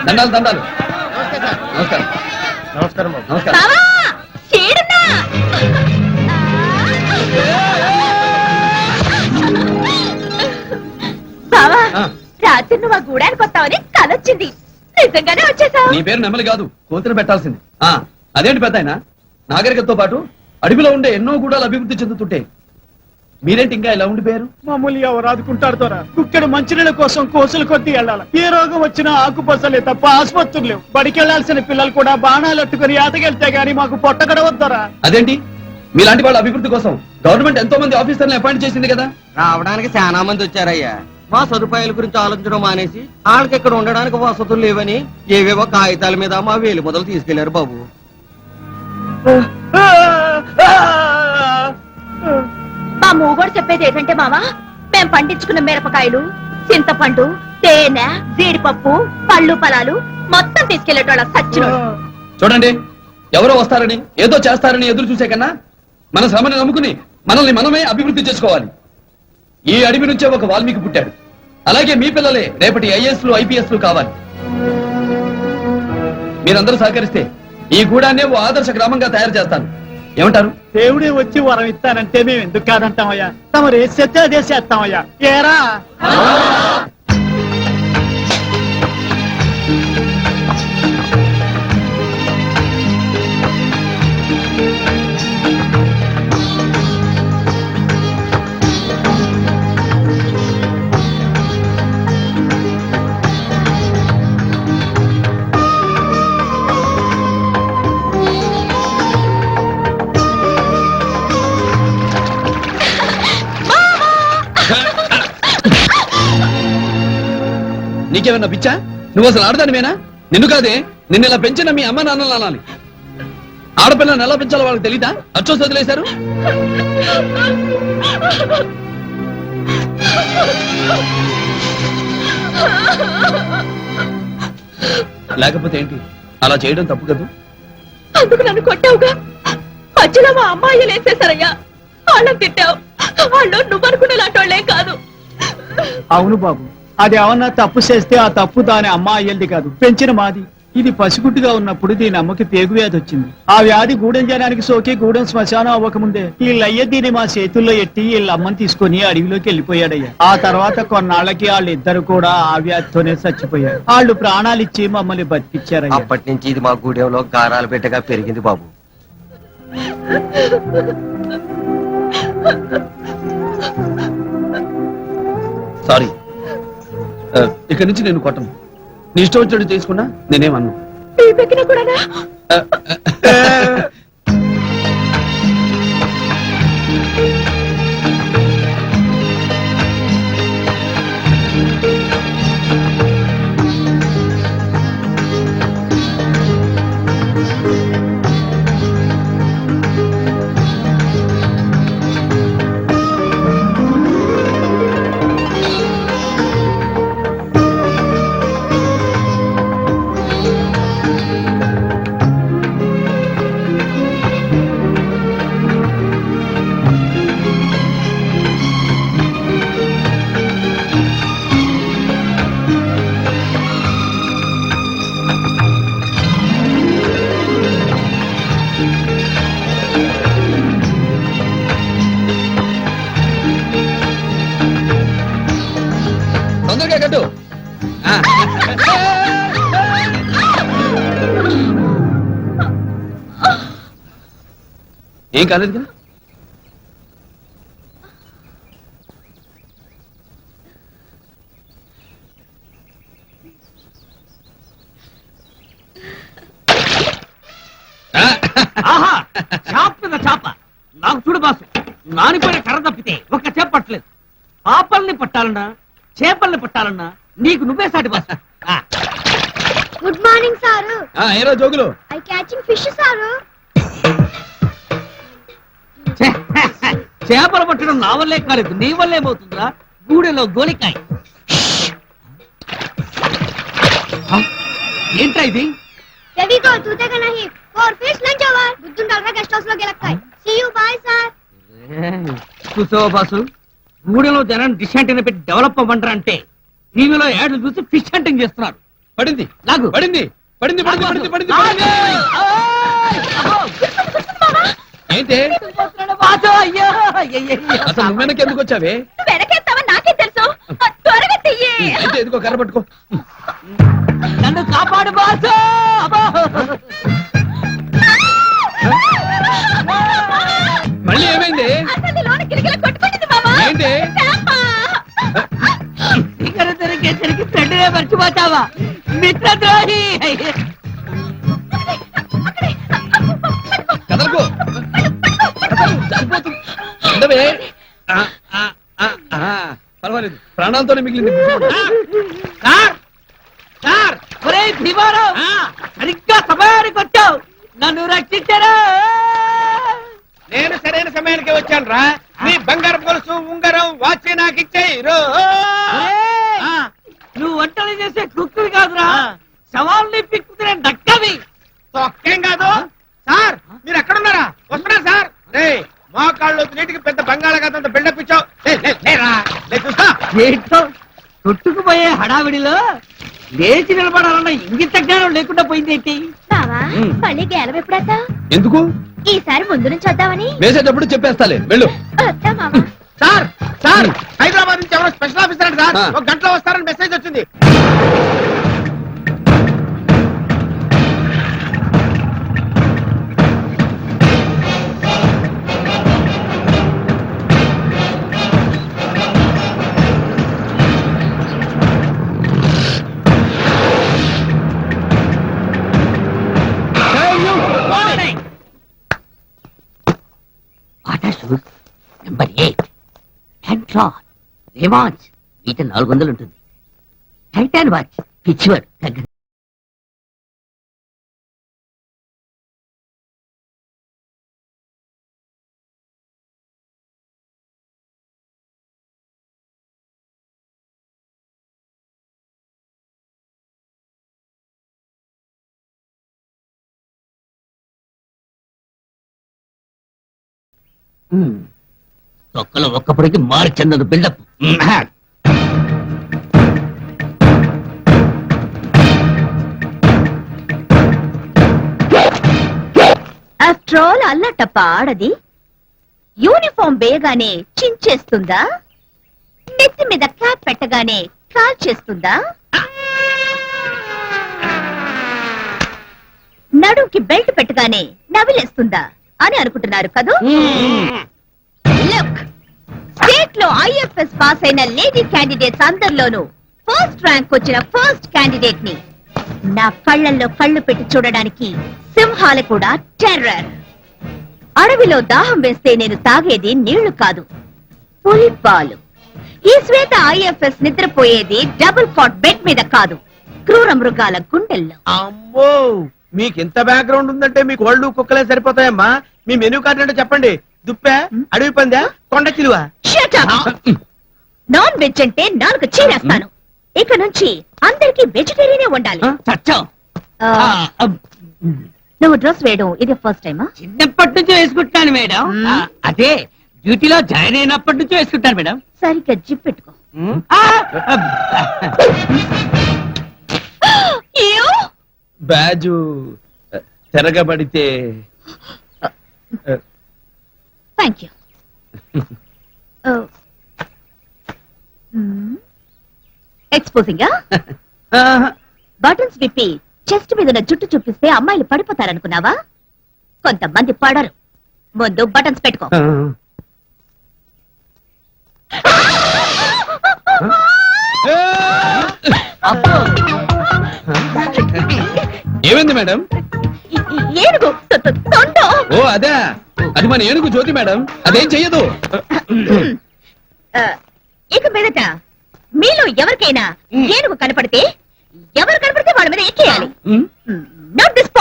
దండాలు దండాలు. నమస్కారం నమస్కారం బాబు. నమస్కారం. బావా రాత్రి నువ్వు ఆ గూడానికి వస్తావని కలొచ్చింది. నిజంగానే వచ్చేసావు. నీ పేరు నెమలి కాదు, కోతిని పెట్టాల్సింది. అదేంటి పెద్ద ఆయన, నాగరికతతో పాటు అడవిలో ఉండే ఎన్నో గూడాలు అభివృద్ధి చెందుతుంటే మీరేంటి ఇంకా ఇలా ఉండిపోయారు? మామూలు ఎవరు ఆదుకుంటారు తోరా? కుక్కడు మంచినీళ్ళ కోసం కోసులు కొద్ది వెళ్ళాలి. ఏ రోగం వచ్చినా ఆకుపసలే తప్ప ఆసుపత్రులు లేవు. బడికి వెళ్లాల్సిన పిల్లలు కూడా బాణాలు అట్టుకుని ఆటకెళ్తే గానీ మాకు పొట్టగడవద్దరా. అదేంటి, మీలాంటి వాళ్ళ అభివృద్ధి కోసం గవర్నమెంట్ ఎంతో మంది ఆఫీసర్లను అపాయింట్ చేసింది కదా. రావడానికి చాలా మంది వచ్చారయ్యా. మా సదుపాయాల గురించి ఆలోచించడం మానేసి వాళ్ళకి ఇక్కడ ఉండడానికి వసతులు లేవని ఏవేవో కాగితాల మీద మా వేలు మొదలు తీసుకెళ్లారు బాబు. మా మూగోడు చెప్పేది ఏంటంటే మావా, మేం పండించుకున్న మిరపకాయలు, చింతపండు, తేనె, జీడిపప్పు, పళ్ళు ఫలాలు మొత్తం తీసుకెళ్లేటోళ్ళ సచ్చిన. చూడండి, ఎవరో వస్తారని ఏదో చేస్తారని ఎదురు చూసే కన్నా మన శ్రమని నమ్ముకుని మనల్ని మనమే అభివృద్ధి చేసుకోవాలి. ఈ అడవి నుంచే ఒక వాల్మీకి పుట్టాడు. అలాగే మీ పిల్లలే రేపటి ఐఏఎస్లు ఐపీఎస్లు కావాలి. మీరందరూ సహకరిస్తే ఈ గూడాన్నే ఓ ఆదర్శ గ్రామంగా తయారు చేస్తాను. ఏమంటారు? దేవుడే వచ్చి వరం ఇస్తానంటే మేము ఎందుకు కాదంటామయ్యా? తమరు ఏ చేస్తే అదే చేస్తామయ్యా. ఏరా నీకేమన్నా పిచ్చా? నువ్వు అసలు ఆడదానివేనా? నిన్ను కాదే, నిన్ను ఇలా పెంచిన మీ అమ్మ నాన్నలు అనాలి. ఆడపిల్లని ఎలా పెంచాలో వాళ్ళకి తెలీదా? అచ్చో వదిలేశారు. లేకపోతే ఏంటి, అలా చేయడం తప్పు కదా. అందుకు నన్ను కొట్టావుగా, మధ్యలో మా అమ్మాయి లేసేసారయ్యా. వాళ్ళని తిట్టావు. వాళ్ళు నువ్వనుకునే లాంటోళ్లే కాదు. అవును బాబు, అది ఏమన్నా తప్పు చేస్తే ఆ తప్పు దాని అమ్మ అయ్యేది కాదు, పెంచిన మాది. ఇది పసిగుడ్డుగా ఉన్నప్పుడు దీని అమ్మకి పేగు వ్యాధి వచ్చింది. ఆ వ్యాధి గూడెం జనానికి సోకి గూడెం శ్మశానం అవ్వకముందే వీళ్ళయ్య దీన్ని మా చేతుల్లో ఎట్టి వీళ్ళ అమ్మని తీసుకుని అడవిలోకి వెళ్ళిపోయాడయ్యా. ఆ తర్వాత కొన్నాళ్ళకి వాళ్ళిద్దరు కూడా ఆ వ్యాధితోనే చచ్చిపోయారు. వాళ్ళు ప్రాణాలు ఇచ్చి మమ్మల్ని బతికిచ్చారయ్యా. అప్పటి నుంచి ఇది మా గూడెంలో గారాల బిడ్డగా పెరిగింది బాబు. సారీ, ఇక్కడి నుంచి నేను కొట్టను. నీ ఇష్టం వచ్చినట్టు చేసుకున్నా నేనేమన్నా. తొందరగా కట్టు. ఏం కాలేదు కదా. చాప నాకు చూడు బాసు, నానిపోయిన కర్ర తప్పితే ఒక్క చేప పట్టలేదు. పాపల్ని పట్టాలన్నా చేపల్ని పట్టాలన్నా నీకు నువ్వే సాటి బాసు. Good morning sir. ఏరా Jogulu, I catching fish sir. చేపలు పట్టడం నా వల్లే కాలేదు, నీ వల్లే పోతుందిరా. గూడెలో గోలికాయ. ఏంట్రా ఇది? చూసావా బాసు, గూడెలో జనాన్ని డిష్ హంటింగ్ పెట్టి డెవలప్ అవ్వంటారా అంటే టీవీలో యాడ్లు చూసి ఫిష్ హంటింగ్ చేస్తున్నారు. పడింది లాగు. పడింది పడింది పడింది పడింది పడింది పడింది. ఏంటి బాసు, అయ్యో అయ్యయ్యో. అసలు నువ్వు వెనక్కి ఎందుకు వచ్చావే? వెనకేస్తావని నాకే తెలుసు త్వరగా చెయ్యి. అయితే ఎందుకో కర్ర పట్టుకో. నన్ను కాపాడు బాసు. అబ్బో. మళ్ళీ ఏమైంది? అసలు లోన కిలకిల కొట్టుకుంటుంది మావా. ఏంటి? చేప. ఇక్కడ దొరికేసరికి ఫ్రెండ్నే మర్చిపోతావా మిత్రద్రోహి. కదలకు సరిపోతుంది. ఉండవే. పర్వాలేదు, ప్రాణాలతోనే మిగిలింది. సార్ సార్, ఒరేయ్ భీమారావు, సరిగ్గా సమయానికి వచ్చావు, నన్ను రక్షించరా. నేను సరైన సమయానికి వచ్చాను రా. నీ బంగారం గొలుసు ఉంగరం వాచి నాకు ఇచ్చేయి ఒరేయ్, నువ్వు వంటలు చేసే కుక్కువి కాదురా, శవాల్ని పిక్కుతున్న డక్కవి. తొక్కేం కాదు సార్. మీరు ఎక్కడున్నారా? వస్తున్నా సార్. రే మా కాళ్ళు నీటికి పెద్ద బంగాళాఖాతంతో బిల్డప్ ఇచ్చావు. చూస్తా. ఏంటో కొట్టుకుపోయే హడావిడిలో లేచి నిలబడాలన్న ఇంగిత జ్ఞానం లేకుండా పోయిందేంటి? బావా మళ్ళీ గేలం ఎప్పుడేద్దాం? ఎందుకు? ఈసారి ముందు నుంచి వద్దామని. వేసేటప్పుడు చెప్పేస్తాలే, వెళ్ళు. వద్దా మావా. సార్ సార్, హైదరాబాద్ నుంచి ఎవరో స్పెషల్ ఆఫీసర్ అంట సార్. ఒక గంటలో వస్తారని మెసేజ్ వచ్చింది. నెంబర్ 8 హెంట్రాన్ రివాంచ్ ఈట 400 ఉంటుంది. టైటాన్ వాచ్ పిచ్చివాడు తగ్గదు. తొక్కలో ఒక్కప్పటికి మారి చెందదు బిల్డప్. ఆఫ్టర్ ఆల్ అల్లటప్ప ఆడది యూనిఫామ్ వేయగానే చించేస్తుందా? నెత్తి మీద క్యాప్ పెట్టగానే కాల్ చేస్తుందా? నడుంకి బెల్ట్ పెట్టగానే నవిలేస్తుందా అని అనుకుంటున్నారు కదూ? లుక్, స్టేట్ లో ఐఎఫ్ఎస్ పాస్ అయిన లేడీ క్యాండిడేట్స్ అందరిలోనూ ఫస్ట్ ర్యాంక్ వచ్చిన ఫస్ట్ క్యాండిడేట్ ని. నా కళ్ళల్లో కళ్ళు పెట్టి చూడడానికి సింహాలు కూడా టెర్రర్. అడవిలో దాహం వేస్తే నేను తాగేది నీళ్లు కాదు, పులిపాలు. ఈ శ్వేత ఐఎఫ్ఎస్ నిద్రపోయేది డబుల్ కాట్ బెడ్ మీద కాదు, క్రూర మృగాల గుండెల్లో. అమ్మో, మీకు ఇంత బ్యాక్గ్రౌండ్ ఉందంటే మీకు ఒళ్ళు కుక్కలే సరిపోతాయమ్మా. మీ మెనూ కార్డు అంటే చెప్పండి. దుప్పే, అడవి పందా, కొండ చిలువ? నాన్ వెజ్ అంటే నాలుగు చీరేస్తాను. ఇక నుంచి అందరికి వెజిటేరియనే ఉండాలి. చచ్చావు. ఆ, నువ్వు డ్రెస్ వేయడం ఇది ఫస్ట్ టైమా? చిన్నప్పటి నుంచి వేసుకుంటున్నాను మేడం. అదే డ్యూటీలో జాయిన్ అయినప్పటి నుంచి వేసుకుంటాను మేడం. సరిగ్గా జిప్ పెట్టుకో. అయ్యో! బ్యాజు తిరగబడితే థ్యాంక్ యూ. ఎక్స్పోజింగ్ బటన్స్ విప్పి చెస్ట్ మీద ఉన్న జుట్టు చూపిస్తే అమ్మాయిలు పడిపోతారనుకున్నావా? కొంతమంది పడరు. ముందు బటన్స్ పెట్టుకో. ఏమైంది మేడం? ఏనుగు తొండ. ఓ అదే, అది మన ఏనుగు జ్యోతి మేడం, అదేం చెయ్యదు. ఇక మీదట మీలో ఎవరికైనా ఏనుగు కనపడితే వాళ్ళ మీద ఎక్కేయాలి. Not this